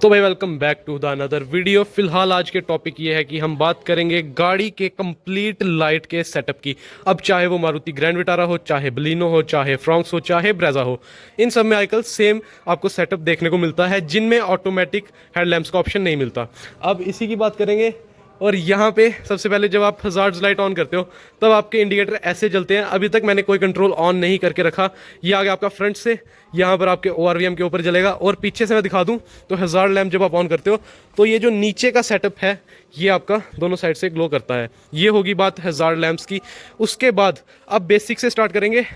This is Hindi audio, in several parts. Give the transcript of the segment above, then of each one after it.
तो भाई welcome back to the another video. फिलहाल आज के टॉपिक ये है कि हम बात करेंगे गाड़ी के कंप्लीट लाइट के सेटअप की। अब चाहे वो मारुति ग्रैंड विटारा हो, चाहे बलिनो हो, चाहे फ्रॉन्क्स हो, चाहे ब्रेजा हो, इन सब में आजकल सेम आपको सेटअप देखने को मिलता है, जिनमें ऑटोमेटिक हेडलैम्प्स का ऑप्शन नहीं मिलता। अब इसी की बात करेंगे। और यहाँ पे सबसे पहले जब आप हजार्ड्स लाइट ऑन करते हो तब आपके इंडिकेटर ऐसे जलते हैं। अभी तक मैंने कोई कंट्रोल ऑन नहीं करके रखा। ये आ गया आपका फ्रंट से, यहाँ पर आपके ORVM के ऊपर जलेगा। और पीछे से मैं दिखा दूँ तो हजार्ड लैम्प जब आप ऑन करते हो तो ये जो नीचे का सेटअप है ये आपका दोनों साइड से ग्लो करता है। ये होगी बात हजार्ड लैम्प्स की। उसके बाद अब बेसिक से स्टार्ट करेंगे।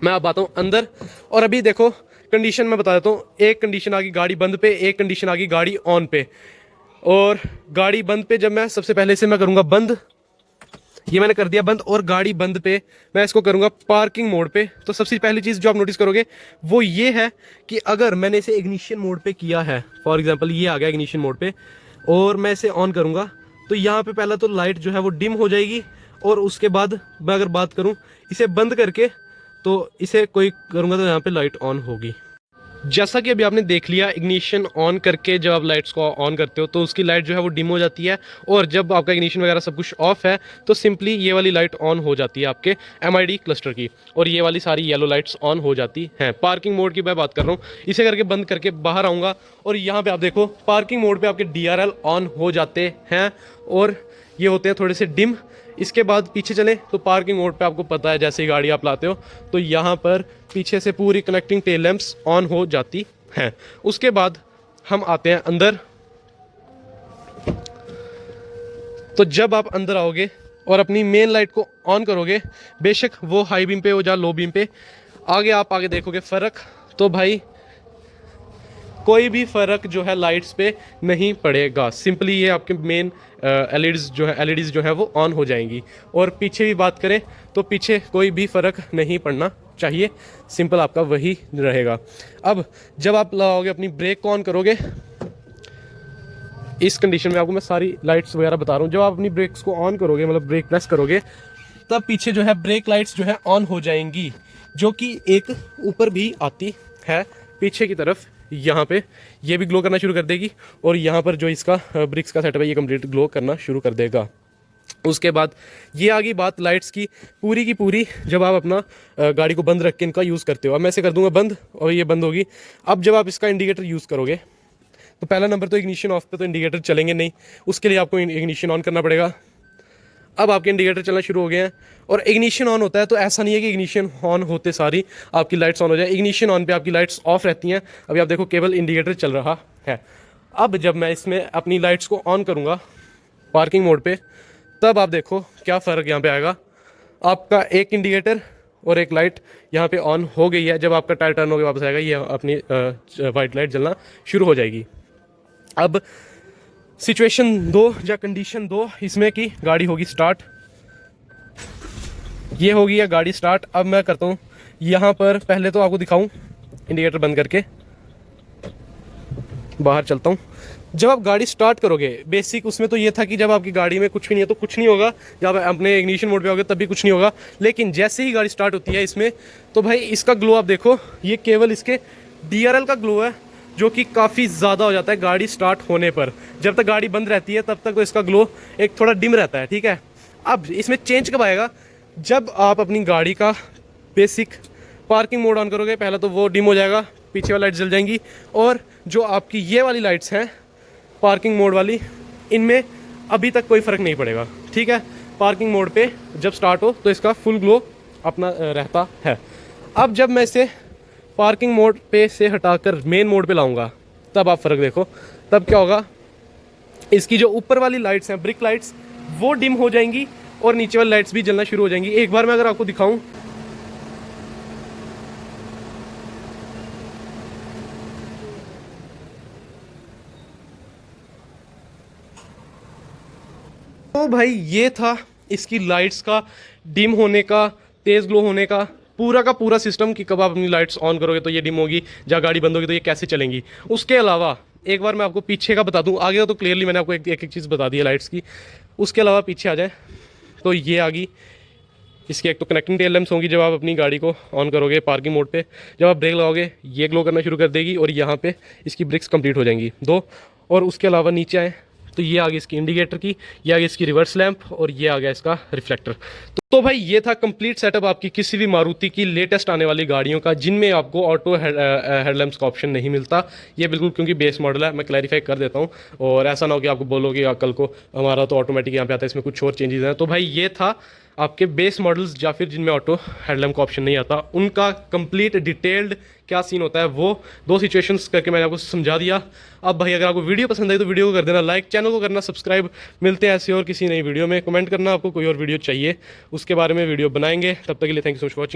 मैं अब आता हूँ अंदर। और अभी देखो कंडीशन मैं बता देता हूँ। एक कंडीशन आ गई गाड़ी बंद पे, एक कंडीशन आ गई गाड़ी ऑन पे। और गाड़ी बंद पे जब मैं सबसे पहले से मैं करूँगा बंद, ये मैंने कर दिया बंद। और गाड़ी बंद पे मैं इसको करूँगा पार्किंग मोड पे। तो सबसे पहली चीज़ जो आप नोटिस करोगे वो ये है कि अगर मैंने इसे इग्निशन मोड पे किया है, फॉर एग्जांपल ये आ गया इग्निशन मोड पे, और मैं इसे ऑन करूँगा तो यहाँ पे पहला तो लाइट जो है वो डिम हो जाएगी। और उसके बाद मैं अगर बात करूँ इसे बंद करके, तो इसे कोई करूँगा तो यहाँ पे लाइट ऑन होगी। जैसा कि अभी आपने देख लिया, इग्निशन ऑन करके जब आप लाइट्स को ऑन करते हो तो उसकी लाइट जो है वो डिम हो जाती है। और जब आपका इग्निशन वगैरह सब कुछ ऑफ है तो सिंपली ये वाली लाइट ऑन हो जाती है आपके MID क्लस्टर की, और ये वाली सारी येलो लाइट्स ऑन हो जाती हैं। पार्किंग मोड की मैं बात कर रहा हूँ। इसे करके बंद करके बाहर आऊँगा और यहाँ पर आप देखो पार्किंग मोड पर आपके DRL ऑन हो जाते हैं और ये होते हैं थोड़े से डिम। इसके बाद पीछे चलें तो पार्किंग मोड पे आपको पता है जैसे ही गाड़ी आप लाते हो तो यहाँ पर पीछे से पूरी कनेक्टिंग टेल लैंप्स ऑन हो जाती हैं। उसके बाद हम आते हैं अंदर। तो जब आप अंदर आओगे और अपनी मेन लाइट को ऑन करोगे, बेशक वो हाई बीम पे हो या लो बीम पे, आगे देखोगे फ़र्क, तो भाई कोई भी फ़र्क जो है लाइट्स पे नहीं पड़ेगा। सिंपली ये आपके मेन एलईडीज़ जो है वो ऑन हो जाएंगी। और पीछे भी बात करें तो पीछे कोई भी फ़र्क नहीं पड़ना चाहिए, सिंपल आपका वही रहेगा। अब जब आप लगाओगे अपनी ब्रेक को ऑन करोगे, इस कंडीशन में आपको मैं सारी लाइट्स वगैरह बता रहा हूँ। जब आप अपनी ब्रेक्स को ऑन करोगे, मतलब ब्रेक प्रेस करोगे, तब पीछे जो है ब्रेक लाइट्स जो है ऑन हो जाएंगी, जो कि एक ऊपर भी आती है पीछे की तरफ। यहाँ पे ये भी ग्लो करना शुरू कर देगी और यहाँ पर जो इसका ब्रिक्स का सेटअप है ये कंप्लीट ग्लो करना शुरू कर देगा। उसके बाद ये आ गई बात लाइट्स की पूरी जब आप अपना गाड़ी को बंद रख के इनका यूज़ करते हो। अब मैं इसे कर दूंगा बंद और ये बंद होगी। अब जब आप इसका इंडिकेटर यूज़ करोगे तो पहला नंबर तो इग्निशन ऑफ पे तो इंडिकेटर चलेंगे नहीं, उसके लिए आपको इग्निशन ऑन करना पड़ेगा। अब आपके इंडिकेटर चलना शुरू हो गए हैं और इग्निशन ऑन होता है तो ऐसा नहीं है कि इग्निशन ऑन होते सारी आपकी लाइट्स ऑन हो जाए। इग्निशन ऑन पे आपकी लाइट्स ऑफ रहती हैं। अभी आप देखो केवल इंडिकेटर चल रहा है। अब जब मैं इसमें अपनी लाइट्स को ऑन करूँगा पार्किंग मोड पे, तब आप देखो क्या फ़र्क यहाँ पे आएगा। आपका एक इंडिकेटर और एक लाइट यहाँ पे ऑन हो गई है। जब आपका टायर टर्न होकर वापस आएगा ये अपनी वाइट लाइट जलना शुरू हो जाएगी। अब सिचुएशन 2 या कंडीशन 2 इसमें कि गाड़ी होगी स्टार्ट। ये होगी या गाड़ी स्टार्ट। अब मैं करता हूँ यहाँ पर, पहले तो आपको दिखाऊं इंडिकेटर बंद करके बाहर चलता हूँ। जब आप गाड़ी स्टार्ट करोगे, बेसिक उसमें तो ये था कि जब आपकी गाड़ी में कुछ भी नहीं है तो कुछ नहीं होगा, जब आप अपने इग्निशन मोड पे होगे तब भी कुछ नहीं होगा। लेकिन जैसे ही गाड़ी स्टार्ट होती है इसमें, तो भाई इसका ग्लो आप देखो, ये केवल इसके DRL का ग्लो है जो कि काफ़ी ज़्यादा हो जाता है गाड़ी स्टार्ट होने पर। जब तक गाड़ी बंद रहती है तब तक तो इसका ग्लो एक थोड़ा डिम रहता है, ठीक है। अब इसमें चेंज कब आएगा? जब आप अपनी गाड़ी का बेसिक पार्किंग मोड ऑन करोगे, पहला तो वो डिम हो जाएगा, पीछे वाली लाइट जल जाएंगी। और जो आपकी ये वाली लाइट्स हैं पार्किंग मोड वाली, इनमें अभी तक कोई फ़र्क नहीं पड़ेगा, ठीक है। पार्किंग मोड पे जब स्टार्ट हो तो इसका फुल ग्लो अपना रहता है। अब जब मैं इसे पार्किंग मोड पे से हटाकर मेन मोड पे लाऊंगा, तब आप फ़र्क देखो। तब क्या होगा, इसकी जो ऊपर वाली लाइट्स हैं ब्रिक लाइट्स वो डिम हो जाएंगी और नीचे वाली लाइट्स भी जलना शुरू हो जाएंगी। एक बार मैं अगर आपको दिखाऊं, तो भाई ये था इसकी लाइट्स का डिम होने का, तेज़ ग्लो होने का पूरा सिस्टम कि कब आप अपनी लाइट्स ऑन करोगे तो ये डिम होगी, जब गाड़ी बंद होगी तो ये कैसे चलेंगी। उसके अलावा एक बार मैं आपको पीछे का बता दूं, आगे का तो क्लियरली मैंने आपको एक एक चीज़ बता दी है लाइट्स की। उसके अलावा पीछे आ जाए तो ये आ गई इसकी एक तो कनेक्टिंग टेल लैंप्स होंगी जब आप अपनी गाड़ी को ऑन करोगे पार्किंग मोड पे, जब आप ब्रेक लगाओगे ये ग्लो करना शुरू कर देगी और यहाँ पे इसकी ब्रेक्स कंप्लीट हो जाएंगी दो। और उसके अलावा नीचे आए तो ये आ गई इसकी इंडिकेटर की, ये आ गई इसकी रिवर्स लैंप और ये आ गया इसका रिफ्लेक्टर। तो भाई ये था कंप्लीट सेटअप आपकी किसी भी मारुति की लेटेस्ट आने वाली गाड़ियों का जिनमें आपको ऑटो हेडलैम्प्स का ऑप्शन नहीं मिलता। ये बिल्कुल क्योंकि बेस मॉडल है, मैं क्लैरिफाई कर देता हूँ और ऐसा ना हो कि आपको बोलोगे कल को हमारा तो ऑटोमेटिक यहाँ पे आता है, इसमें कुछ और चेंजेस हैं। तो भाई ये था आपके बेस मॉडल्स या फिर जिनमें ऑटो हेडलैम्प का ऑप्शन नहीं आता, उनका कंप्लीट डिटेल्ड क्या सीन होता है वो दो सिचुएशंस करके मैंने आपको समझा दिया। अब भाई अगर आपको वीडियो पसंद आई तो वीडियो को कर देना लाइक, चैनल को करना सब्सक्राइब। मिलते हैं ऐसे और किसी नई वीडियो में, कमेंट करना आपको कोई और वीडियो चाहिए, उसके बारे में वीडियो बनाएंगे। तब तक के लिए thank you so much for watching.